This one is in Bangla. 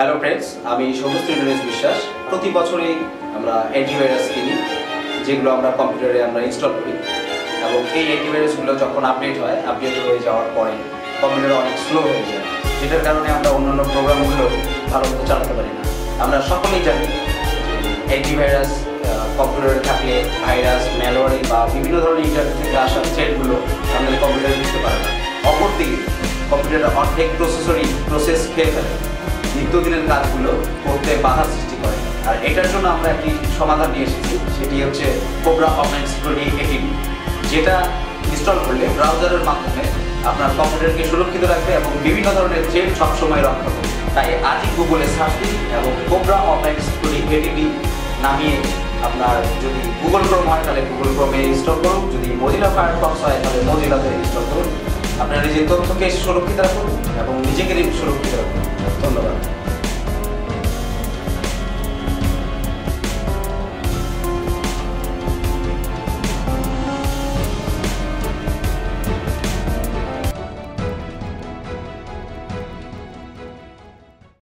হ্যালো ফ্রেন্ডস, আমি সমস্ত ইন্টারনেট বিশ্বাস। প্রতি বছরই আমরা অ্যান্টিভাইরাস কিনি, যেগুলো আমরা কম্পিউটারে ইনস্টল করি, এবং এই অ্যান্টিভাইরাসগুলো যখন আপডেট হয়ে যাওয়ার পরে কম্পিউটার অনেক স্লো হয়ে যায়, যেটার কারণে আমরা অন্যান্য প্রোগ্রামগুলো ভালো মতো চালাতে পারি না। আমরা সকলেই জানি অ্যান্টিভাইরাস কম্পিউটারে থাকলে ভাইরাস, ম্যালওয়্যার বা বিভিন্ন ধরনের ইন্টারনেট থেকে আসা থ্রেটগুলো আমাদের কম্পিউটারে বুঝতে পারে না। অপরদিকে কম্পিউটারের অর্ধেক প্রসেস খেয়ে ফেলে, নিত্যদিনের কাজগুলো করতে বাধা সৃষ্টি করে। আর এটার জন্য আমরা একটি সমাধান নিয়ে এসেছি, সেটি হচ্ছে কোবরা অফলাইন সিকিউরিটি এটিভি, যেটা ইনস্টল করলে ব্রাউজারের মাধ্যমে আপনার কম্পিউটারকে সুরক্ষিত রাখবে এবং বিভিন্ন ধরনের থ্রেট সবসময় রক্ষা করবে। তাই আজই গুগলে সার্চ দিন এবং কোবরা অফলাইন সিকিউরিটি এটিভি নামিয়ে আপনার যদি গুগল ক্রোম হয় তাহলে গুগল ক্রোমে ইনস্টল করুন, যদি মজিলা ফায়ারফক্স হয় তাহলে মজিলাতে ইনস্টল করুন। আপনার নিজের তথ্যকে সুরক্ষিত রাখুন এবং নিজেকে সুরক্ষিত রাখুন। ধন্যবাদ।